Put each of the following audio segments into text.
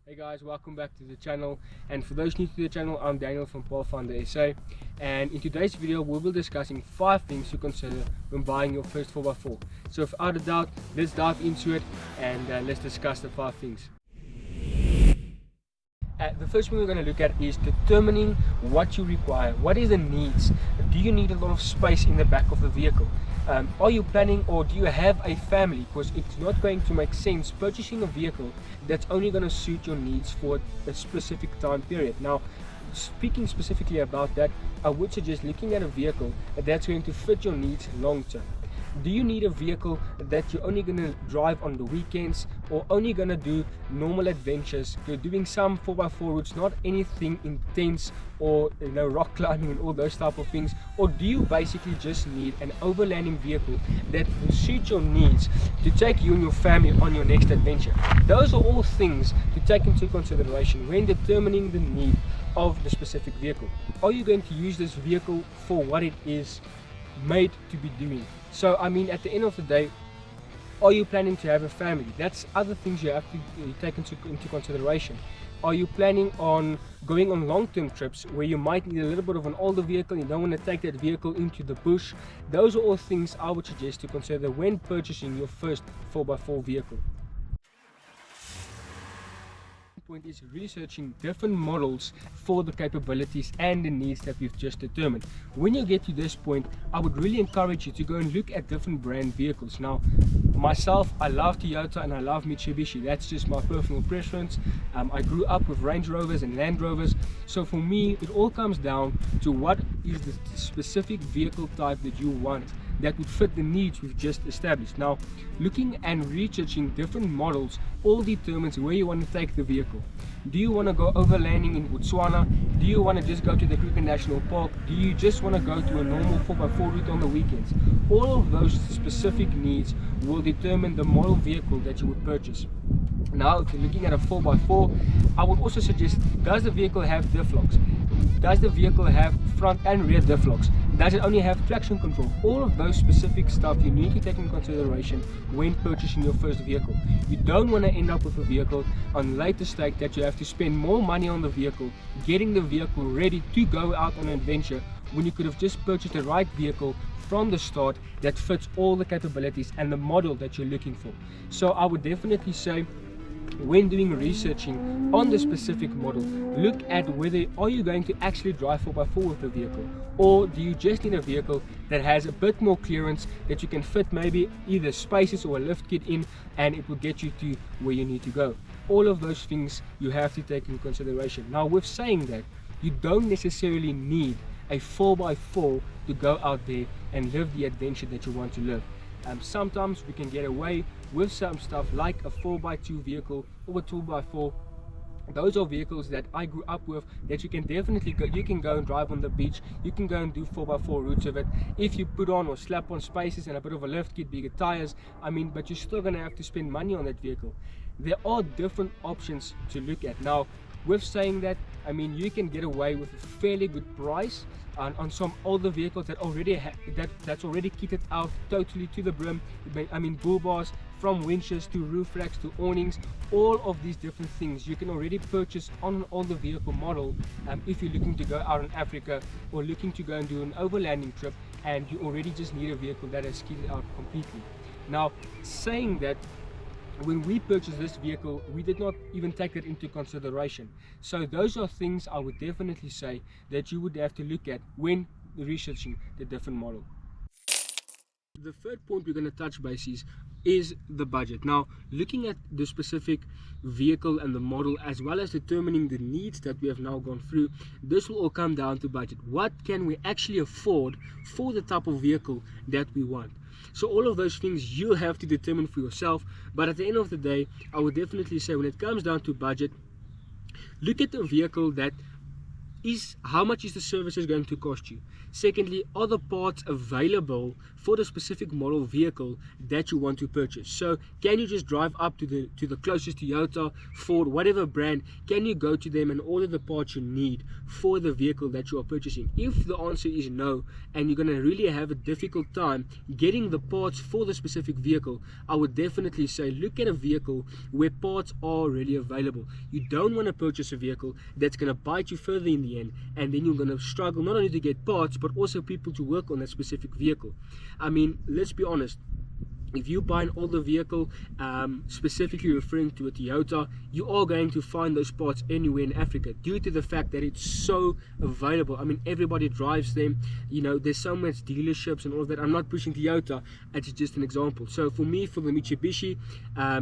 Hey guys, welcome back to the channel, and for those new to the channel, I'm Daniel from Pathfinder SA, and in today's video we'll be discussing 5 things to consider when buying your first 4x4. So without a doubt, let's dive into it and let's discuss the 5 things. The first thing we're going to look at is determining what you require. What is the needs? Do you need a lot of space in the back of the vehicle? Are you planning, or do you have a family? Because it's not going to make sense purchasing a vehicle that's only going to suit your needs for a specific time period. Now, speaking specifically about that, I would suggest looking at a vehicle that's going to fit your needs long term. Do you need a vehicle that you're only going to drive on the weekends, or only going to do normal adventures? You're doing some 4x4 routes, not anything intense, or rock climbing and all those type of things? Or do you basically just need an overlanding vehicle that will suit your needs to take you and your family on your next adventure? Those are all things to take into consideration when determining the need of the specific vehicle. Are you going to use this vehicle for what it is made to be doing? So I mean, at the end of the day, are you planning to have a family? That's other things you have to take into consideration. Are you planning on going on long-term trips where you might need a little bit of an older vehicle? You don't want to take that vehicle into the bush. Those are all things I would suggest to consider when purchasing your first 4x4 vehicle. Point is researching different models for the capabilities and the needs that we've just determined. When you get to this point, I would really encourage you to go and look at different brand vehicles. Now, myself, I love Toyota and I love Mitsubishi. That's just my personal preference. I grew up with Range Rovers and Land Rovers, so for me it all comes down to what is the specific vehicle type that you want that would fit the needs we've just established. Now, looking and researching different models all determines where you want to take the vehicle. Do you want to go overlanding in Botswana? Do you want to just go to the Kruger National Park? Do you just want to go to a normal 4x4 route on the weekends? All of those specific needs will determine the model vehicle that you would purchase. Now, if you're looking at a 4x4, I would also suggest, does the vehicle have diff locks? Does the vehicle have front and rear diff locks? Does it only have traction control? All of those specific stuff you need to take into consideration when purchasing your first vehicle. You don't want to end up with a vehicle on later stage that you have to spend more money on the vehicle, getting the vehicle ready to go out on an adventure, when you could have just purchased the right vehicle from the start that fits all the capabilities and the model that you're looking for. So I would definitely say, when doing researching on the specific model, look at whether are you going to actually drive 4x4 with the vehicle, or do you just need a vehicle that has a bit more clearance that you can fit maybe either spaces or a lift kit in, and it will get you to where you need to go. All of those things you have to take into consideration. Now, with saying that, you don't necessarily need a 4x4 to go out there and live the adventure that you want to live. Sometimes we can get away with some stuff like a 4x2 vehicle or a 2x4. Those are vehicles that I grew up with that you can definitely go, you can go and drive on the beach, you can go and do 4x4 routes of it. If you put on or slap on spaces and a bit of a lift kit, bigger tires, but you're still going to have to spend money on that vehicle. There are different options to look at. Now, with saying that, you can get away with a fairly good price on some older vehicles that already that's already kitted out totally to the brim. Bull bars, from winches to roof racks to awnings, all of these different things you can already purchase on an older vehicle model. If you're looking to go out in Africa or looking to go and do an overlanding trip, and you already just need a vehicle that is kitted out completely. Now, saying that, when we purchased this vehicle, we did not even take that into consideration. So those are things I would definitely say that you would have to look at when researching the different model. The third point we're going to touch base is the budget. Now, looking at the specific vehicle and the model, as well as determining the needs that we have now gone through, this will all come down to budget. What can we actually afford for the type of vehicle that we want? So all of those things you have to determine for yourself, but at the end of the day, I would definitely say, when it comes down to budget, look at a vehicle that how much is the services going to cost you? Secondly, are the parts available for the specific model vehicle that you want to purchase? So can you just drive up to the closest Toyota, Ford, whatever brand? Can you go to them and order the parts you need for the vehicle that you are purchasing? If the answer is no, and you're going to really have a difficult time getting the parts for the specific vehicle, I would definitely say look at a vehicle where parts are really available. You don't want to purchase a vehicle that's going to bite you further in the end, and then you're going to struggle not only to get parts but also people to work on that specific vehicle. I mean, let's be honest. If you buy an older vehicle, specifically referring to a Toyota, you are going to find those parts anywhere in Africa due to the fact that it's so available. I mean, everybody drives them. You know, there's so much dealerships and all of that. I'm not pushing Toyota, it's just an example. So for me, for the Mitsubishi,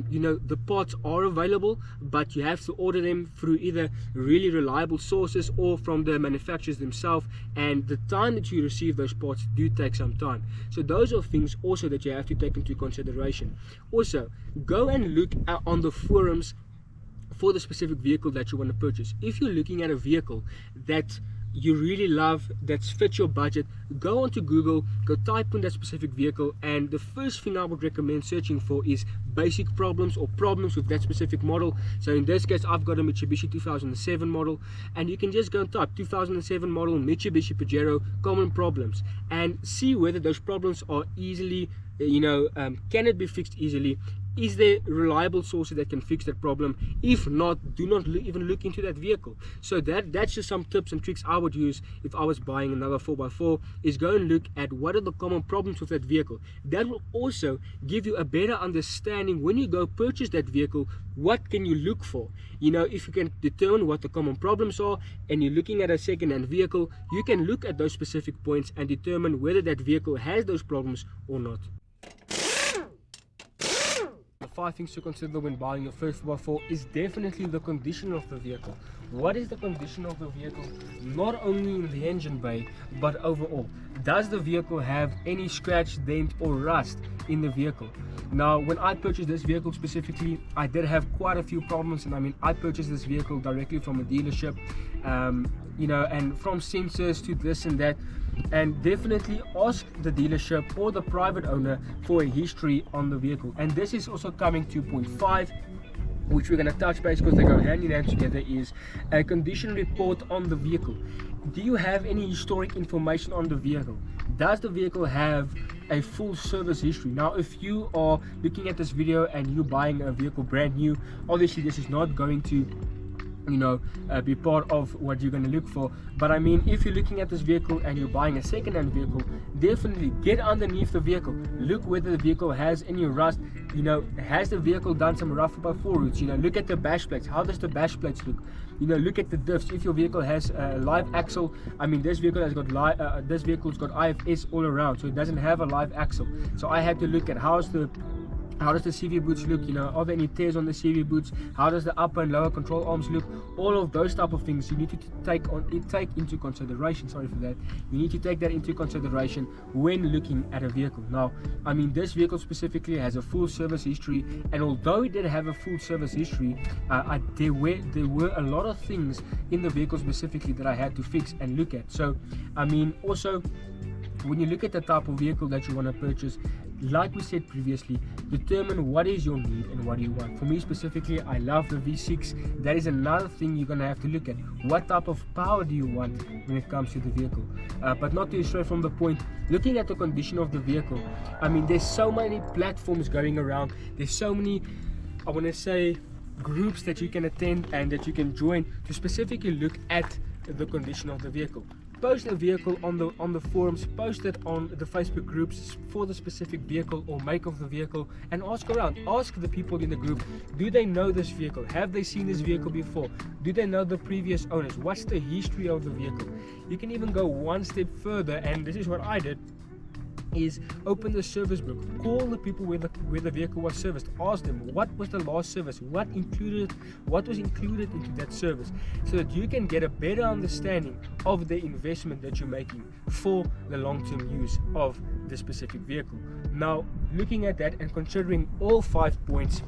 you know, the parts are available, but you have to order them through either really reliable sources or from the manufacturers themselves, and the time that you receive those parts do take some time. So those are things also that you have to take into consideration. Also, go and look on the forums for the specific vehicle that you want to purchase. If you're looking at a vehicle that you really love, that fits your budget, go onto Google, go type in that specific vehicle, and the first thing I would recommend searching for is basic problems or problems with that specific model. So in this case, I've got a Mitsubishi 2007 model, and you can just go and type 2007 model Mitsubishi Pajero common problems and see whether those problems are easily, you know, can it be fixed easily? Is there reliable sources that can fix that problem? If not, do not even look into that vehicle. So that's just some tips and tricks I would use if I was buying another 4x4, is go and look at what are the common problems with that vehicle. That will also give you a better understanding when you go purchase that vehicle, what can you look for? You know, if you can determine what the common problems are and you're looking at a second-hand vehicle, you can look at those specific points and determine whether that vehicle has those problems or not. 5 things to consider when buying your first 4x4 is definitely the condition of the vehicle. What is the condition of the vehicle, not only in the engine bay but overall? Does the vehicle have any scratch, dent or rust in the vehicle? Now, when I purchased this vehicle specifically, I did have quite a few problems, and I mean, I purchased this vehicle directly from a dealership, you know, and from sensors to this and that. And definitely ask the dealership or the private owner for a history on the vehicle. And this is also coming to point 5, which we're going to touch base because they go hand in hand together, is a condition report on the vehicle. Do you have any historic information on the vehicle? Does the vehicle have a full service history? Now, if you are looking at this video and you're buying a vehicle brand new, obviously this is not going to, you know, be part of what you're going to look for. But I mean, if you're looking at this vehicle and you're buying a second-hand vehicle, definitely get underneath the vehicle, look whether the vehicle has any rust. You know, has the vehicle done some rough by 4 routes? You know, look at the bash plates. How does the bash plates look? You know, look at the diffs. If your vehicle has a live axle, I mean, this vehicle has got this vehicle's got IFS all around, so it doesn't have a live axle. So I had to look at how does the CV boots look, you know, are there any tears on the CV boots, how does the upper and lower control arms look? All of those type of things you need to take into consideration. Sorry for that. You need to take that into consideration when looking at a vehicle. Now, I mean, this vehicle specifically has a full service history, and although it did have a full service history, there were a lot of things in the vehicle specifically that I had to fix and look at. So, I mean, also, when you look at the type of vehicle that you want to purchase, like we said previously, determine what is your need and what do you want. For me specifically, I love the V6. That is another thing you're going to have to look at. What type of power do you want when it comes to the vehicle? But not to stray from the point, looking at the condition of the vehicle, I mean, there's so many platforms going around. There's so many, I want to say, groups that you can attend and that you can join to specifically look at the condition of the vehicle. Post the vehicle on the forums, post it on the Facebook groups for the specific vehicle or make of the vehicle, and ask around. Ask the people in the group, do they know this vehicle? Have they seen this vehicle before? Do they know the previous owners? What's the history of the vehicle? You can even go one step further, and this is what I did, is open the service book, call the people where the vehicle was serviced, ask them what was the last service, what was included into that service, so that you can get a better understanding of the investment that you're making for the long-term use of the specific vehicle. Now, looking at that and considering all 5 points,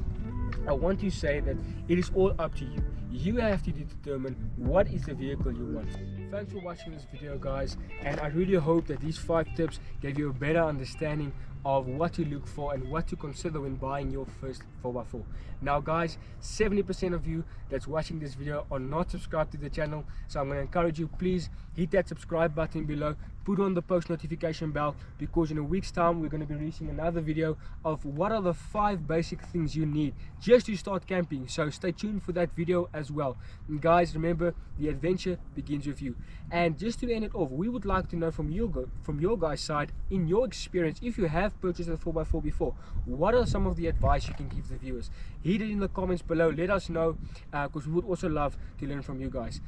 I want to say that it is all up to you. You have to determine what is the vehicle you want. Thanks for watching this video, guys, and I really hope that these 5 tips gave you a better understanding of what to look for and what to consider when buying your first 4x4. Now guys, 70% of you that's watching this video are not subscribed to the channel, so I'm going to encourage you, please hit that subscribe button below, put on the post notification bell, because in a week's time we're going to be releasing another video of what are the 5 basic things you need just to start camping. So stay tuned for that video as well. And guys, remember, the adventure begins with you. And just to end it off, we would like to know from your guys' side, in your experience, if you have purchased a 4x4 before, what are some of the advice you can give the viewers? Hit it in the comments below, let us know, because we would also love to learn from you guys.